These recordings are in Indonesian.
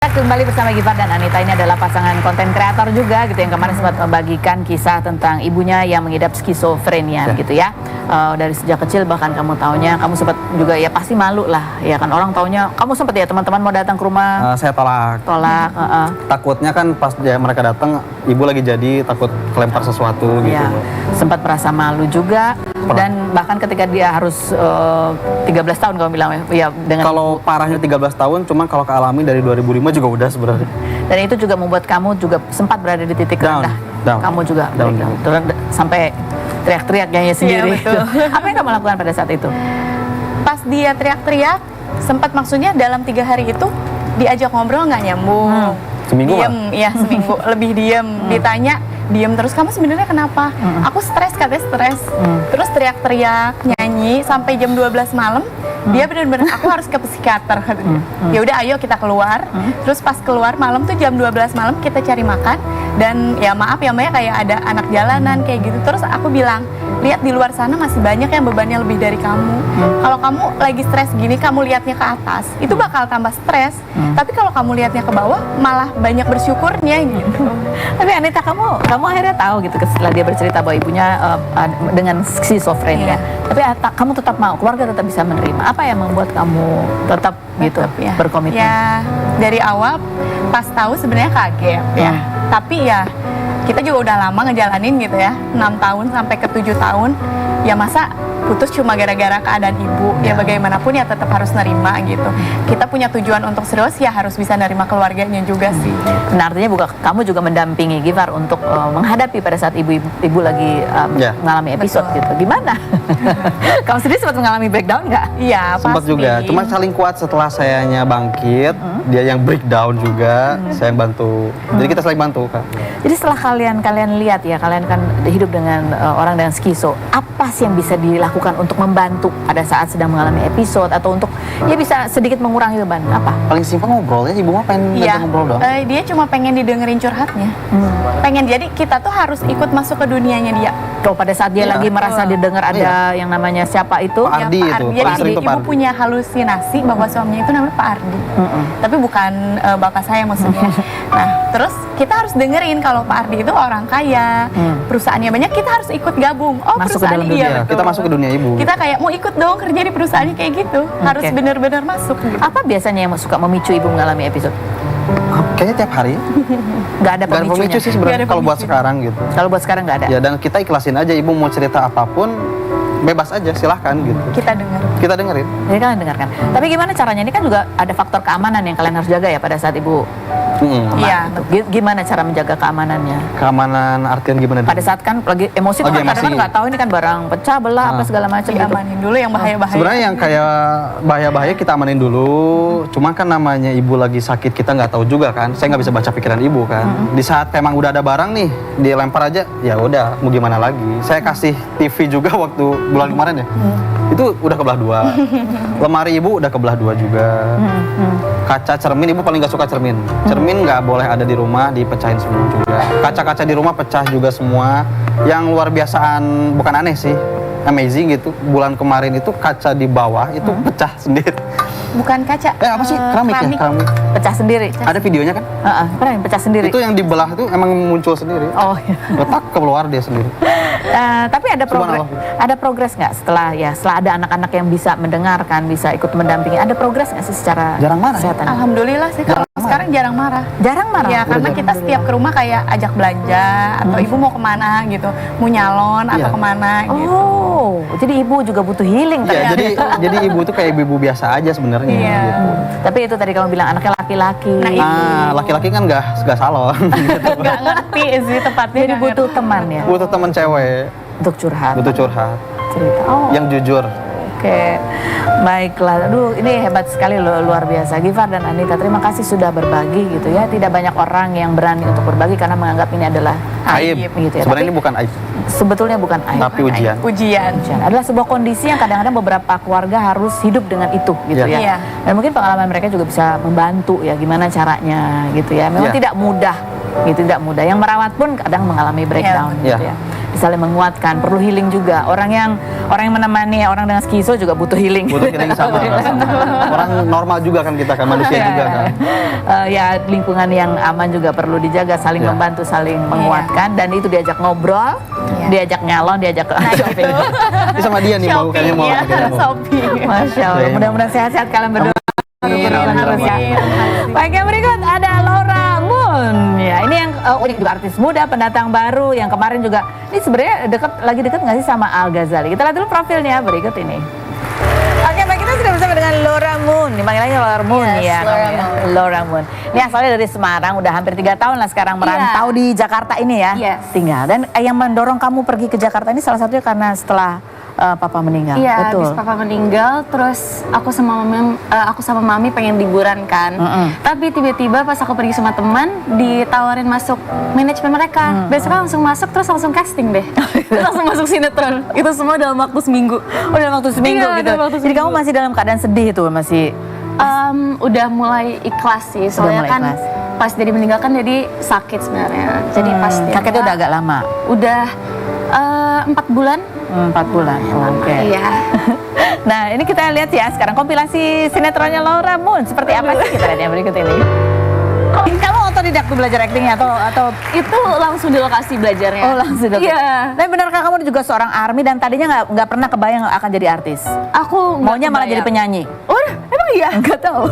Kembali bersama Gifar dan Anita. Ini adalah pasangan konten kreator juga gitu yang kemarin sempat membagikan kisah tentang ibunya yang mengidap skizofrenia gitu ya. Dari sejak kecil bahkan kamu taunya, kamu sempat juga ya pasti malu lah ya kan, orang taunya kamu sempat ya teman-teman mau datang ke rumah. Saya tolak. Takutnya kan pas mereka datang ibu lagi jadi takut kelempar sesuatu gitu. Ya, sempat merasa malu juga. Dan bahkan ketika dia harus 13 tahun kamu bilang ya dengan kalau parahnya 13 tahun, cuman kalau kealami dari 2005 juga udah sebenarnya. Dan itu juga membuat kamu juga sempat berada di titik rendah. Kamu juga down. Sampai teriak-teriak kayaknya sendiri. Iya, Apa yang kamu lakukan pada saat itu? Pas dia teriak-teriak, sempat maksudnya dalam 3 hari itu diajak ngobrol nggak nyambung. Seminggu diem, ya seminggu lebih diem. Ditanya diem terus, kamu sebenarnya kenapa? Aku stres, katanya stres. Terus teriak-teriak, nyanyi sampai jam 12 malam. Dia benar-benar aku harus ke psikiater katanya. Ya udah ayo kita keluar. Terus pas keluar malam tuh jam 12 malam kita cari makan dan ya maaf ya Maya kayak ada anak jalanan kayak gitu. Terus aku bilang, lihat di luar sana masih banyak yang bebannya lebih dari kamu. Kalau kamu lagi stres gini, kamu lihatnya ke atas, itu bakal tambah stres. Tapi kalau kamu lihatnya ke bawah, malah banyak bersyukurnya gitu. Tapi Anita, kamu akhirnya tahu gitu setelah dia bercerita bahwa ibunya dengan skizofrenia. Tapi kamu tetap mau, keluarga tetap bisa menerima. Apa yang membuat kamu tetap gitu ya berkomitmen? Ya dari awal pas tahu sebenarnya kaget ya. Tapi ya kita juga udah lama ngejalanin gitu ya, 6 tahun sampai ke 7 tahun. Ya masa putus cuma gara-gara keadaan ibu, ya bagaimanapun ya tetap harus nerima gitu. Kita punya tujuan untuk serius ya harus bisa nerima keluarganya juga sih. Nah, artinya kamu juga mendampingi Gifar untuk menghadapi pada saat ibu lagi mengalami episode gitu. Gimana? Kamu sendiri sempat mengalami breakdown nggak? Iya, pasti. Sempat juga, cuma saling kuat setelah sayanya bangkit, dia yang breakdown juga, saya yang bantu. Jadi kita saling bantu, Kak. Jadi setelah kalian lihat ya, kalian kan hidup dengan orang dengan skizo, apa sih yang bisa dilakukan untuk membantu pada saat sedang mengalami episode atau untuk ya bisa sedikit mengurangi beban? Apa? Paling simpel ngobrol ya, ibu mah pengen ngobrol dong. Dia cuma pengen didengerin curhatnya. Pengen, jadi kita tuh harus ikut masuk ke dunianya dia. Kalau pada saat dia lagi merasa didengar ada yang namanya siapa itu? Pak Ardi itu. Jadi ibu punya halusinasi bahwa suaminya itu namanya Pak Ardi. Tapi bukan bapak saya maksudnya. Nah, terus kita harus dengerin kalau Pak Ardi itu orang kaya, perusahaannya banyak, kita harus ikut gabung. Oh, masuk perusahaan ke dalam betul. Kita masuk ke dunia ibu. Kita kayak mau ikut dong kerja di perusahaannya kayak gitu. Harus benar-benar masuk gitu. Apa biasanya yang suka memicu ibu mengalami episode? Kayaknya tiap hari. Nggak ada pemicunya? Pemicu sih sebenarnya kalau buat sekarang gitu. Kalau buat sekarang nggak ada? Ya, dan kita ikhlasin aja, ibu mau cerita apapun bebas aja, silahkan gitu. Kita dengar. Kita dengerin. Jadi kalian dengarkan. Tapi gimana caranya? Ini kan juga ada faktor keamanan yang kalian harus jaga ya pada saat ibu. Iya. Gimana cara menjaga keamanannya? Keamanan artian gimana? Pada saat kan lagi emosi tuh kan kadang-kadang nggak tahu ini kan barang pecah belah apa segala macam. Amanin dulu yang bahaya-bahaya. Sebenarnya yang kayak bahaya-bahaya kita amanin dulu. Cuma kan namanya ibu lagi sakit, kita nggak tahu juga kan. Saya nggak bisa baca pikiran ibu kan. Di saat emang udah ada barang nih, dilempar aja, ya udah mau gimana lagi. Saya kasih TV juga waktu bulan kemarin ya. Itu udah kebelah 2. Lemari ibu udah kebelah 2 juga. Kaca cermin, ibu paling nggak suka cermin. Cermin nggak boleh ada di rumah, dipecahin semua juga. Kaca-kaca di rumah pecah juga semua. Yang luar biasaan, bukan aneh sih, amazing gitu. Bulan kemarin itu kaca di bawah itu pecah sendiri. Bukan kaca. Apa sih? Keramik ya? Keramik. Pecah sendiri. Ada videonya kan? Keren, pecah sendiri. Itu yang dibelah itu emang muncul sendiri. Oh iya. Letak keluar dia sendiri. Tapi ada progres nggak setelah ada anak-anak yang bisa mendengarkan, bisa ikut mendampingi, ada progres nggak sih secara jarang marah kesehatan? Alhamdulillah sih kalau sekarang jarang marah. Jarang marah? Ya karena kita setiap ke rumah kayak ajak belanja atau ibu mau kemana gitu, mau nyalon atau kemana gitu. Oh, jadi ibu juga butuh healing kan? Ya, jadi ibu tuh kayak ibu biasa aja sebenarnya. Gitu. Tapi itu tadi kamu bilang anaknya laki-laki. Laki-laki kan nggak salon. Nggak ngerti sih tepatnya. Jadi butuh teman ya? Butuh teman cewek. Untuk curhat. Butuh curhat. Cerita. Yang jujur. Oke, baiklah. Aduh, ini hebat sekali loh, luar biasa. Gifar dan Anita, terima kasih sudah berbagi gitu ya. Tidak banyak orang yang berani untuk berbagi karena menganggap ini adalah aib gitu ya. Sebenarnya ini bukan aib. Sebetulnya bukan aib. Tapi ujian. Ujian. Adalah sebuah kondisi yang kadang-kadang beberapa keluarga harus hidup dengan itu gitu ya. Dan mungkin pengalaman mereka juga bisa membantu ya gimana caranya gitu ya. Memang tidak mudah gitu, tidak mudah. Yang merawat pun kadang mengalami breakdown gitu ya. saling menguatkan, perlu healing juga. Orang yang menemani orang dengan skizo juga butuh healing. Butuh healing sama. Orang normal juga kan kita kan, manusia juga kan. Ya lingkungan yang aman juga perlu dijaga, saling Ya. membantu, saling menguatkan, dan itu diajak ngobrol, diajak nyalon, diajak shopping. Ini sama dia nih mau kayaknya mau. shopping. Masya Allah, Iya. mudah-mudahan sehat-sehat kalian berdua. Amin, Terus ya. amin. Baik, yang berikut ada Laura Moon. Ya, ini yang unik juga, artis muda, pendatang baru yang kemarin juga ini sebenarnya lagi dekat nggak sih sama Al Ghazali? Kita lihat dulu profilnya berikut ini. Oke, baik, kita sudah bersama dengan Laura Moon. Dipanggilnya Laura Moon Yes, ya. Laura namanya. Moon. Laura Moon. Ini asalnya dari Semarang, udah hampir 3 tahun lah sekarang merantau di Jakarta ini ya. Yes. Tinggal. Dan yang mendorong kamu pergi ke Jakarta ini salah satunya karena setelah papa meninggal. Iya, betul. habis papa meninggal, terus aku sama mami pengen liburan kan. Tapi tiba-tiba pas aku pergi sama teman, ditawarin masuk manajemen mereka. Besoknya langsung masuk, terus langsung casting deh. Terus langsung masuk sinetron. Itu semua dalam waktu seminggu. Oh, dalam waktu seminggu Iya, gitu. dalam waktu Jadi seminggu. kamu masih dalam keadaan sedih itu masih. Udah mulai ikhlas sih, soalnya mulai kan ikhlas. pas jadi meninggal kan jadi sakit sebenarnya. Jadi pas dia Sakitnya udah agak lama. udah 4 bulan. 4 bulan. Oke. Iya. Nah, ini kita lihat ya sekarang kompilasi sinetronnya Laura Moon. Seperti apa sih, kita lihat yang berikut ini. Kamu otodidak tuh belajar actingnya atau Itu langsung di lokasi belajarnya. Oh, langsung dapet. Iya. Tapi benarkah kamu juga seorang ARMY dan tadinya nggak pernah kebayang akan jadi artis? Aku nggak Maunya malah jadi kebayang. penyanyi. Oh, emang iya? Enggak tahu.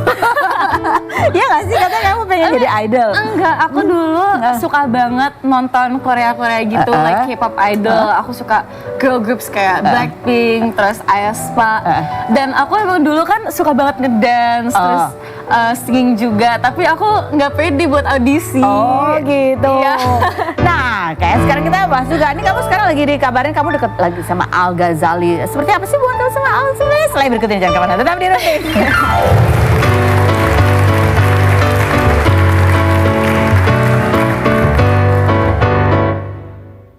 Iya nggak sih, katanya kamu pengen jadi idol. Enggak, aku dulu suka banget nonton Korea-Korea gitu, like K-pop idol. Aku suka girl groups kayak Blackpink, terus aespa. Dan aku emang dulu kan suka banget ngedance, terus singing juga. Tapi aku nggak pede buat audisi. Oh gitu. Iya. Nah, kayak sekarang kita bahas juga. Ini kamu sekarang lagi dikabarin kamu deket lagi sama Al Ghazali. Seperti apa sih buat kamu sama Al Ghazali? Selain berikut ini jangan kemana. Tetap di Rutin.